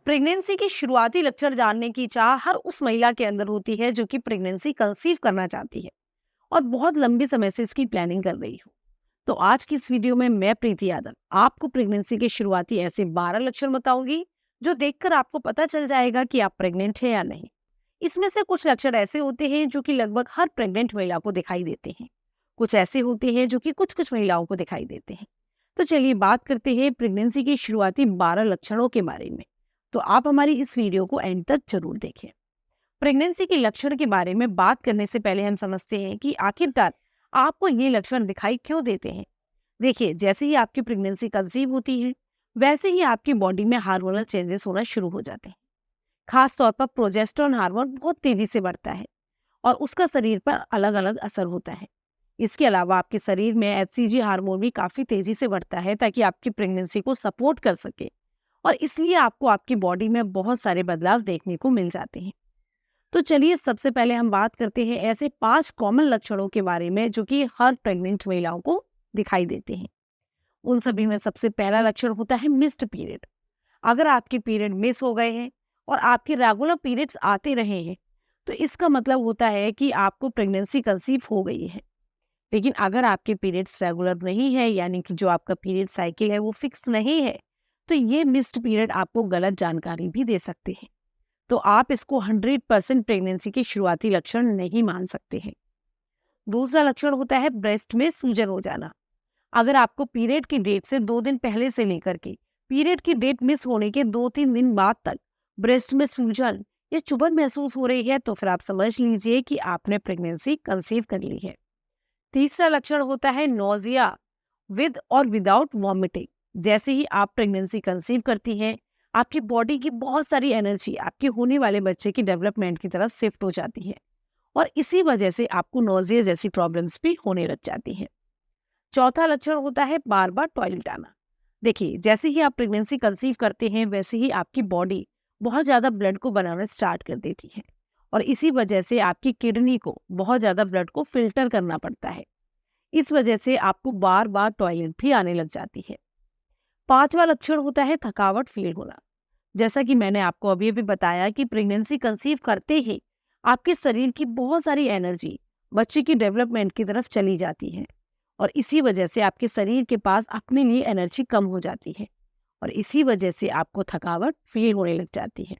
Pregnancy के शुरुआती लक्षण जानने की चाह हर उस महिला के अंदर होती है जो कि प्रेगनेंसी कंसीव करना चाहती है और बहुत लंबे समय से इसकी प्लानिंग कर रही हो। तो आज की इस वीडियो में मैं प्रीति यादव आपको प्रेगनेंसी के शुरुआती ऐसे 12 लक्षण बताऊंगी जो देखकर आपको पता चल जाएगा कि आप प्रेग्नेंट हैं या नहीं। इसमें से कुछ लक्षण ऐसे होते हैं जो कि लगभग हर प्रेग्नेंट महिला को दिखाई देते हैं। कुछ ऐसे होते हैं जो कि कुछ कुछ महिलाओं को दिखाई देते हैं। तो चलिए बात करते हैं प्रेगनेंसी के शुरुआती 12 लक्षणों के बारे में। तो आप हमारी इस वीडियो को एंड तक जरूर देखें। प्रेगनेंसी के लक्षण के बारे में बात करने से पहले हम समझते हैं कि आखिरकार आपको ये लक्षण दिखाई क्यों देते हैं। देखिए, जैसे ही आपकी प्रेगनेंसी कंसीव होती है वैसे ही आपकी बॉडी में हार्मोनल चेंजेस होना शुरू हो जाते हैं। खास तौर पर प्रोजेस्टेरोन हार्मोन बहुत तेजी से बढ़ता है और उसका शरीर पर अलग अलग असर होता है। इसके अलावा आपके शरीर में एचसीजी हार्मोन भी काफी तेजी से बढ़ता है ताकि आपकी प्रेगनेंसी को सपोर्ट कर सके, और इसलिए आपको आपकी बॉडी में बहुत सारे बदलाव देखने को मिल जाते हैं। तो चलिए सबसे पहले हम बात करते हैं ऐसे 5 कॉमन लक्षणों के बारे में जो कि हर प्रेग्नेंट महिलाओं को दिखाई देते हैं। उन सभी में सबसे पहला लक्षण होता है मिस्ड पीरियड। अगर आपके पीरियड मिस हो गए हैं और आपके रेगुलर पीरियड्स आते रहे हैं तो इसका मतलब होता है कि आपको प्रेगनेंसी कंसीव हो गई है। लेकिन अगर आपके पीरियड्स रेगुलर नहीं है, यानी कि जो आपका पीरियड साइकिल है वो फिक्स नहीं है, तो ये मिस्ड पीरियड आपको गलत जानकारी भी दे सकते हैं। तो आप इसको 100% प्रेगनेंसी के शुरुआती लक्षण नहीं मान सकते हैं। दूसरा लक्षण होता है ब्रेस्ट में सूजन हो जाना। अगर आपको पीरियड की डेट से 2 दिन पहले से लेकर के पीरियड की डेट मिस होने के 2-3 दिन बाद तक ब्रेस्ट में सूजन या चुभन महसूस हो रही है तो फिर आप समझ लीजिए कि आपने प्रेगनेंसी कंसीव कर ली है। तीसरा लक्षण होता है नोजिया विद और विदाउट वॉमिटिंग। जैसे ही आप प्रेगनेंसी कंसीव करती हैं आपकी बॉडी की बहुत सारी एनर्जी आपके होने वाले बच्चे की डेवलपमेंट की तरफ शिफ्ट हो जाती है और इसी वजह से आपको नोजिया जैसी प्रॉब्लम्स भी होने लग जाती हैं। चौथा लक्षण होता है बार बार टॉयलेट आना। देखिए, जैसे ही आप प्रेगनेंसी कंसीव करते हैं वैसे ही आपकी बॉडी बहुत ज़्यादा ब्लड को बनाना स्टार्ट कर देती है और इसी वजह से आपकी किडनी को बहुत ज़्यादा ब्लड को फिल्टर करना पड़ता है। इस वजह से आपको बार बार टॉयलेट भी आने लग जाती है। पांचवा लक्षण होता है थकावट फील होना। जैसा कि मैंने आपको अभी अभी बताया कि प्रेगनेंसी कंसीव करते ही आपके शरीर की बहुत सारी एनर्जी बच्चे की डेवलपमेंट की तरफ चली जाती है और इसी वजह से आपके शरीर के पास अपने लिए एनर्जी कम हो जाती है और इसी वजह से आपको थकावट फील होने लग जाती है।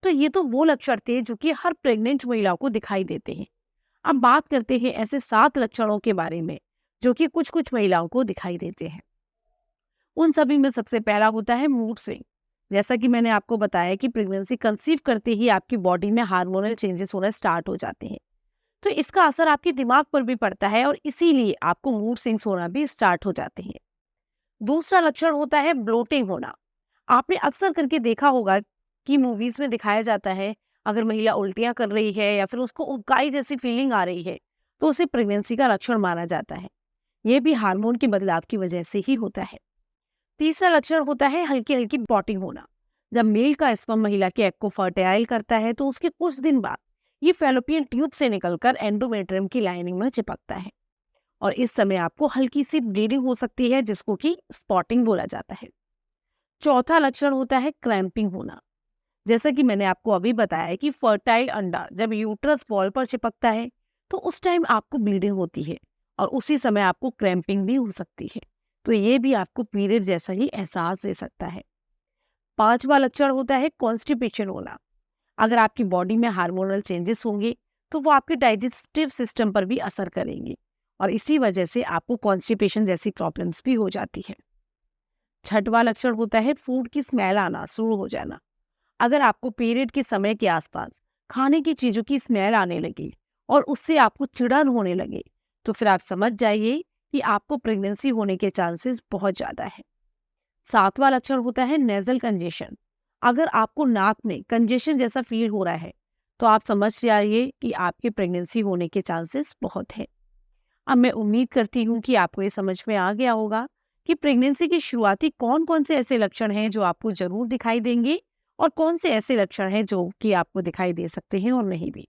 तो ये तो वो लक्षण थे जो कि हर प्रेग्नेंट महिला को दिखाई देते हैं। अब बात करते हैं ऐसे 7 लक्षणों के बारे में जो कि कुछ कुछ महिलाओं को दिखाई देते हैं। उन सभी में सबसे पहला होता है मूड स्विंग। जैसा कि मैंने आपको बताया कि प्रेगनेंसी कंसीव करते ही आपकी बॉडी में हार्मोनल चेंजेस होना स्टार्ट हो जाते हैं, तो इसका असर आपके दिमाग पर भी पड़ता है और इसीलिए आपको मूड स्विंग्स होना भी स्टार्ट हो जाते हैं। दूसरा लक्षण होता है ब्लोटिंग होना। आपने अक्सर करके देखा होगा कि मूवीज में दिखाया जाता है अगर महिला उल्टियां कर रही है या फिर उसको उबकाई जैसी फीलिंग आ रही है तो उसे प्रेगनेंसी का लक्षण माना जाता है। यह भी हार्मोन के बदलाव की वजह से ही होता है। तीसरा लक्षण होता है हल्की हल्की ब्लॉटिंग होना। जब मेल का स्पर्म महिला के एग को फर्टाइल करता है तो उसके कुछ दिन बाद ये फैलोपियन ट्यूब से निकलकर एंडोमेट्रियम की लाइनिंग में चिपकता है और इस समय आपको हल्की सी ब्लीडिंग हो सकती है जिसको कि स्पॉटिंग बोला जाता है। चौथा लक्षण होता है क्रैम्पिंग होना। जैसा कि मैंने आपको अभी बताया कि फर्टाइल अंडा जब यूट्रस वॉल पर चिपकता है तो उस टाइम आपको ब्लीडिंग होती है और उसी समय आपको क्रैम्पिंग भी हो सकती है। तो ये भी आपको पीरियड जैसा ही एहसास दे सकता है। पांचवा लक्षण होता है कॉन्स्टिपेशन होना। अगर आपकी बॉडी में हार्मोनल चेंजेस होंगे तो वो आपके डाइजेस्टिव सिस्टम पर भी असर करेंगे और इसी वजह से आपको कॉन्स्टिपेशन जैसी प्रॉब्लम्स भी हो जाती है। छठवां लक्षण होता है फूड की स्मेल आना शुरू हो जाना। अगर आपको पीरियड के समय के आसपास खाने की चीजों की स्मेल आने लगे और उससे आपको चिड़न होने लगे तो फिर आप समझ जाइए कि आपको प्रेगनेंसी होने के चांसेस बहुत ज्यादा है। सातवां लक्षण होता है नेजल कंजेशन। अगर आपको नाक में कंजेशन जैसा फील हो रहा है तो आप समझ जाइए कि आपकी प्रेगनेंसी होने के चांसेस बहुत है। अब मैं उम्मीद करती हूँ कि आपको ये समझ में आ गया होगा कि प्रेगनेंसी के शुरुआती कौन कौन से ऐसे लक्षण हैं जो आपको जरूर दिखाई देंगे और कौन से ऐसे लक्षण हैं जो कि आपको दिखाई दे सकते हैं और नहीं भी,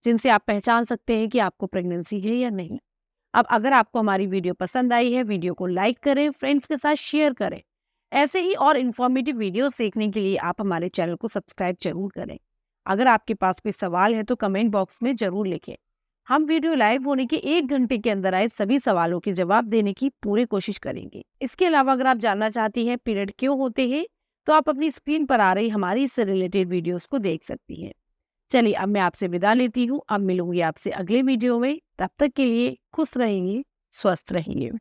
जिनसे आप पहचान सकते हैं कि आपको प्रेगनेंसी है या नहीं। अब अगर आपको हमारी वीडियो पसंद आई है, वीडियो को लाइक करें, फ्रेंड्स के साथ शेयर करें ऐसे ही और इन्फॉर्मेटिव वीडियोस देखने के लिए आप हमारे चैनल को सब्सक्राइब जरूर करें। अगर आपके पास कोई सवाल है तो कमेंट बॉक्स में जरूर लिखें। हम वीडियो लाइव होने के 1 घंटे के अंदर आए सभी सवालों के जवाब देने की पूरी कोशिश करेंगे। इसके अलावा अगर आप जानना चाहती हैं पीरियड क्यों होते हैं, तो आप अपनी स्क्रीन पर आ रही हमारी इससे रिलेटेड वीडियोस को देख सकती हैं। चलिए अब मैं आपसे विदा लेती हूँ। अब मिलूंगी आपसे अगले वीडियो में। तब तक के लिए खुश रहेंगे, स्वस्थ रहेंगे।